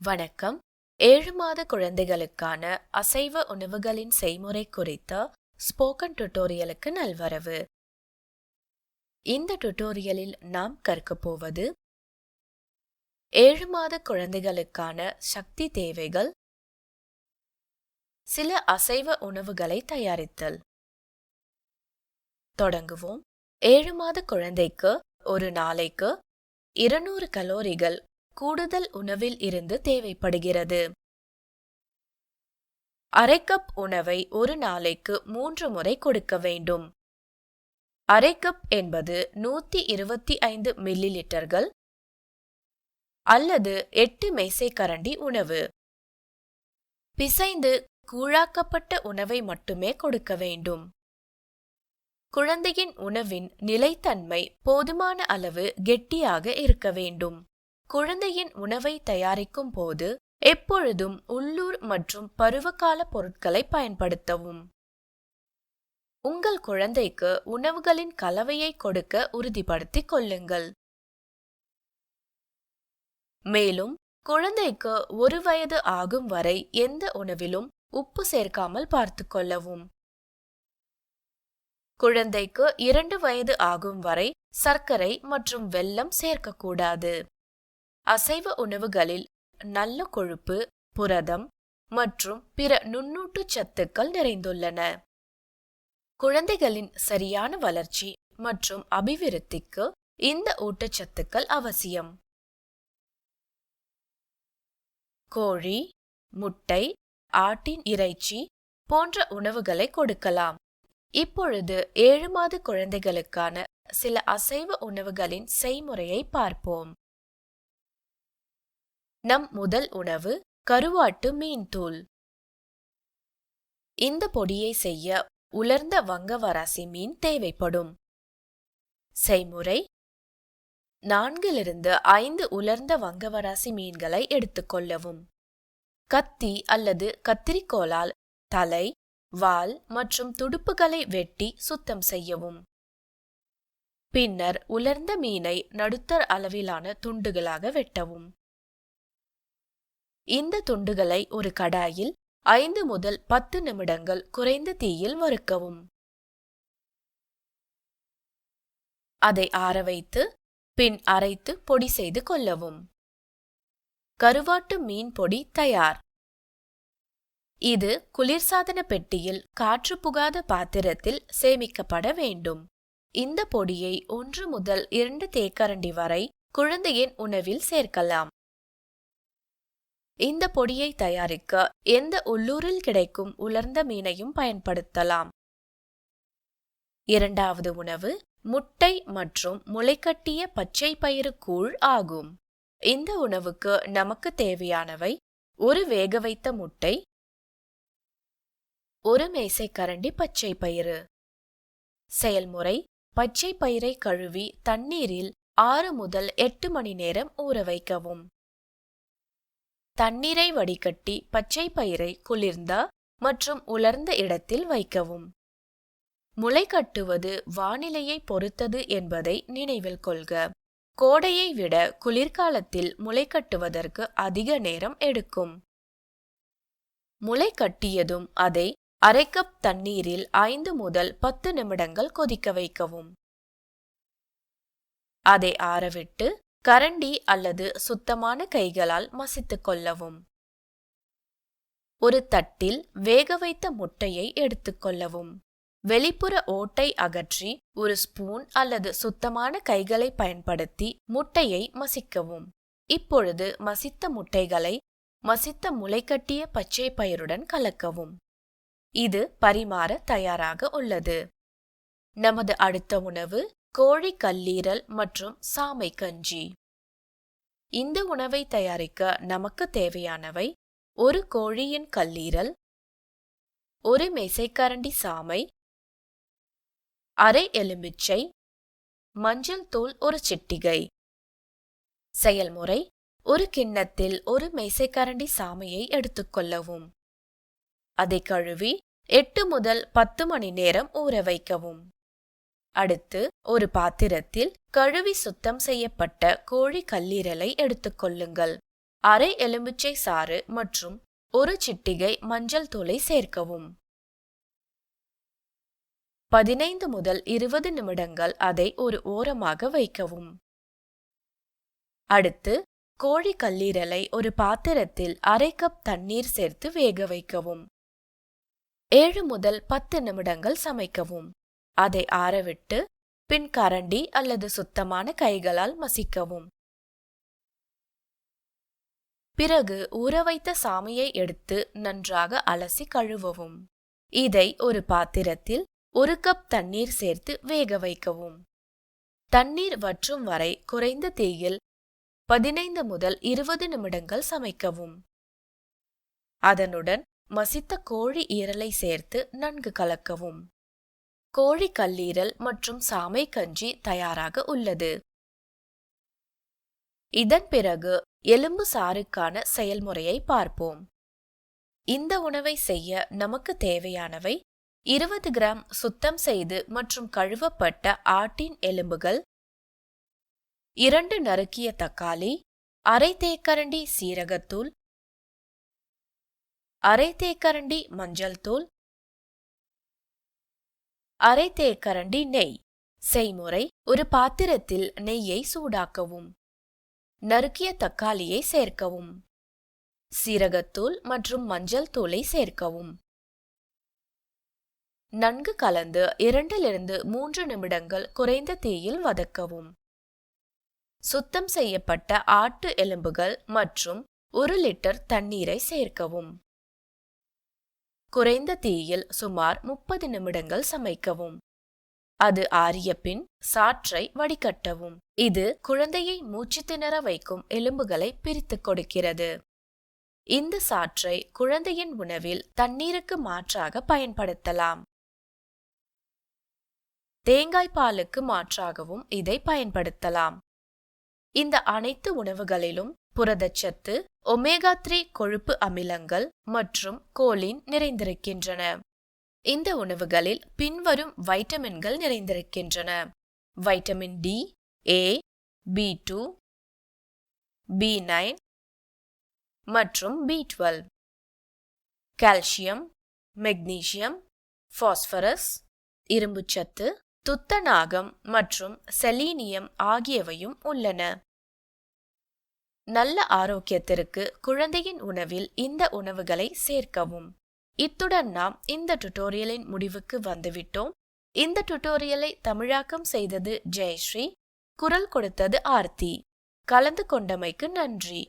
வணக்கம். 7 மாத குழந்தைகளுக்கான அசைவ உணவுகளின் செய்முறை குறித்த ஸ்போக்கன் டுடோரியலுக்கு நல்வரவு. இந்த டுடோரியலில் நாம் கற்கப் போவது 7 மாத குழந்தைகளுக்கான சக்தி தேவைகள், சில அசைவ உணவுகளை தயாரித்தல். தொடங்குவோம். 7 மாத குழந்தைக்கு ஒரு நாளைக்கு 200 கலோரிகள் கூடுதல் உணவில் இருந்து தேவைப்படுகிறது. அரை கப் உணவை ஒரு நாளைக்கு 3 முறை கொடுக்க வேண்டும். அரை கப் என்பது 125 மில்லிலிட்டர்கள் அல்லது 8 மேசைக்கரண்டி உணவு. பிசைந்து கூழாக்கப்பட்ட உணவை மட்டுமே கொடுக்க வேண்டும். குழந்தையின் உணவின் நிலைத்தன்மை போதுமான அளவு கெட்டியாக இருக்க வேண்டும். குழந்தையின் உணவை தயாரிக்கும் போது எப்பொழுதும் உள்ளூர் மற்றும் பருவகால பொருட்களை பயன்படுத்தவும். உங்கள் குழந்தைக்கு உணவுகளின் கலவையை கொடுக்க உறுதிப்படுத்திக் கொள்ளுங்கள். மேலும் குழந்தைக்கு 1 வயது ஆகும் வரை எந்த உணவிலும் உப்பு சேர்க்காமல் பார்த்து கொள்ளவும். குழந்தைக்கு 2 வயது ஆகும் வரை சர்க்கரை மற்றும் வெல்லம் சேர்க்கக்கூடாது. அசைவ உணவுகளில் நல்ல கொழுப்பு, புரதம் மற்றும் பிற நுண்ணூட்டச் சத்துக்கள் நிறைந்துள்ளன. குழந்தைகளின் சரியான வளர்ச்சி மற்றும் அபிவிருத்திக்கு இந்த ஊட்டச்சத்துக்கள் அவசியம். கோழி, முட்டை, ஆட்டின் இறைச்சி போன்ற உணவுகளை கொடுக்கலாம். இப்பொழுது 7 மாத குழந்தைகளுக்கான சில அசைவ உணவுகளின் செய்முறையை பார்ப்போம். நம் முதல் உணவு கருவாட்டு மீன் தூள். இந்த பொடியை செய்ய உலர்ந்த வங்கவராசி மீன் தேவைப்படும். செய்முறை: 4 - 5 உலர்ந்த வங்கவராசி மீன்களை எடுத்துக்கொள்ளவும். கத்தி அல்லது கத்திரிக்கோலால் தலை, வால் மற்றும் துடுப்புகளை வெட்டி சுத்தம் செய்யவும். பின்னர் உலர்ந்த மீனை நடுத்தர அளவிலான துண்டுகளாக வெட்டவும். இந்த துண்டுகளை ஒரு கடாயில் 5 முதல் 10 நிமிடங்கள் குறைந்த தீயில் வறுக்கவும். அதை ஆற வைத்து பின் அரைத்து பொடி செய்து கொள்ளவும். கருவாட்டு மீன் பொடி தயார். இது குளிர்சாதன பெட்டியில் காற்று புகாத பாத்திரத்தில் சேமிக்கப்பட வேண்டும். இந்த பொடியை 1 முதல் 2 தேக்கரண்டி வரை குழந்தையின் உணவில் சேர்க்கலாம். இந்த பொடியை தயாரிக்க எந்த உள்ளூரில் கிடைக்கும் உலர்ந்த மீனையும் பயன்படுத்தலாம். இரண்டாவது உணவு முட்டை மற்றும் முளைக்கட்டிய பச்சை பயிறு கூழ் ஆகும். இந்த உணவுக்கு நமக்கு தேவையானவை: ஒரு வேக வைத்த முட்டை, 1 மேசைக்கரண்டி பச்சை பயிறு. செயல்முறை: பச்சை பயிரை கழுவி தண்ணீரில் 6 முதல் 8 மணி நேரம் ஊற வைக்கவும். தண்ணீரை வடிகட்டி பச்சை பயிரை குளிர்ந்த மற்றும் உலர்ந்த இடத்தில் வைக்கவும். முளை கட்டுவது வானிலையை பொறுத்தது என்பதை நினைவில் கொள்க. கோடையை விட குளிர்காலத்தில் முளை கட்டுவதற்கு அதிக நேரம் எடுக்கும். முளை கட்டியதும் அதை அரை கப் தண்ணீரில் 5 முதல் 10 நிமிடங்கள் கொதிக்க வைக்கவும். அதை ஆறவிட்டு கரண்டி அல்லது சுத்தமான கைகளால் மசித்துக் கொள்ளவும். ஒரு தட்டில் வேக வைத்த முட்டையை எடுத்துக்கொள்ளவும். வெளிப்புற ஓட்டை அகற்றி ஒரு ஸ்பூன் அல்லது சுத்தமான கைகளை பயன்படுத்தி முட்டையை மசிக்கவும். இப்பொழுது மசித்த முட்டைகளை மசித்த முளைக்கட்டிய பச்சை பயிருடன் கலக்கவும். இது பரிமாற தயாராக உள்ளது. நமது அடுத்த உணவு கோழி கல்லீரல் மற்றும் சாமை கஞ்சி. இந்த உணவை தயாரிக்க நமக்கு தேவையானவை: ஒரு கோழியின் கல்லீரல், 1 மேசைக்கரண்டி சாமை, அரை எலுமிச்சை, மஞ்சள் தூள் 1 சிட்டிகை. செயல்முறை: ஒரு கிண்ணத்தில் 1 மேசைக்கரண்டி சாமையை எடுத்துக்கொள்ளவும். அதை கழுவி 8 முதல் 10 மணி நேரம் ஊற வைக்கவும். அடுத்து ஒரு பாத்திரத்தில் கழுவி சுத்தம் செய்யப்பட்ட கோழி கல்லீரலை எடுத்துக்கொள்ளுங்கள். அரை எலுமிச்சை சாறு மற்றும் ஒரு சிட்டிகை மஞ்சள் தூளை சேர்க்கவும். 15 முதல் 20 நிமிடங்கள் அதை ஒரு ஓரமாக வைக்கவும். அடுத்து கோழி கல்லீரலை ஒரு பாத்திரத்தில் அரை கப் தண்ணீர் சேர்த்து வேக வைக்கவும். 7 முதல் 10 நிமிடங்கள் சமைக்கவும். அதை ஆறவிட்டு பின் கரண்டி அல்லது சுத்தமான கைகளால் மசிக்கவும். பிறகு ஊற வைத்த சாமையை எடுத்து நன்றாக அலசி கழுவவும். இதை ஒரு பாத்திரத்தில் 1 கப் தண்ணீர் சேர்த்து வேக வைக்கவும். தண்ணீர் வற்றும் வரை குறைந்த தீயில் 15 முதல் 20 நிமிடங்கள் சமைக்கவும். அதனுடன் மசித்த கோழி ஈரலை சேர்த்து நன்கு கலக்கவும். கோழி கல்லீரல் மற்றும் சாமை கஞ்சி தயாராக உள்ளது. இதன் பிறகு எலும்பு சாறுக்கான செயல்முறையை பார்ப்போம். இந்த உணவை செய்ய நமக்கு தேவையானவை 20 கிராம் சுத்தம் செய்து மற்றும் கழுவப்பட்ட ஆட்டின் எலும்புகள், 2 நறுக்கிய தக்காளி, அரை தேக்கரண்டி சீரகத்தூள், அரை தேக்கரண்டி மஞ்சள் தூள், அரை தேக்கரண்டி நெய். செய்முறை: ஒரு பாத்திரத்தில் நெய்யை சூடாக்கவும். நறுக்கிய தக்காளியை சேர்க்கவும். சீரகத்தூள் மற்றும் மஞ்சள் தூளை சேர்க்கவும். நன்கு கலந்து 2 - 3 நிமிடங்கள் குறைந்த தீயில் வதக்கவும். சுத்தம் செய்யப்பட்ட ஆட்டு எலும்புகள் மற்றும் 1 லிட்டர் தண்ணீரை சேர்க்கவும். குறைந்த தீயில் சுமார் 30 நிமிடங்கள் சமைக்கவும். அது ஆறிய பின் சாற்றை வடிகட்டவும். இது குழந்தையை மூச்சு திணற வைக்கும் எலும்புகளை பிரித்து கொடுக்கிறது. இந்த சாற்றை குழந்தையின் உணவில் தண்ணீருக்கு மாற்றாக பயன்படுத்தலாம். தேங்காய் பாலுக்கு மாற்றாகவும் இதை பயன்படுத்தலாம். இந்த அனைத்து உணவுகளிலும் புரதச்சத்து, ஒமேகா 3 கொழுப்பு அமிலங்கள் மற்றும் கோலின் நிறைந்திருக்கின்றன. இந்த உணவுகளில் பின்வரும் வைட்டமின்கள் நிறைந்திருக்கின்றன: வைட்டமின் டி, ஏ, B2, B9 மற்றும் B12, கால்சியம், மெக்னீசியம், பாஸ்பரஸ், இரும்புச்சத்து, துத்தநாகம் மற்றும் செலீனியம் ஆகியவையும் உள்ளன. நல்ல ஆரோக்கியத்திற்கு குழந்தையின் உணவில் இந்த உணவுகளை சேர்க்கவும். இத்துடன் நாம் இந்த டுட்டோரியலின் முடிவுக்கு வந்துவிட்டோம். இந்த டுட்டோரியலை தமிழாக்கம் செய்தது ஜெயஸ்ரீ, குரல் கொடுத்தது ஆர்த்தி. கலந்து கொண்டமைக்கு நன்றி.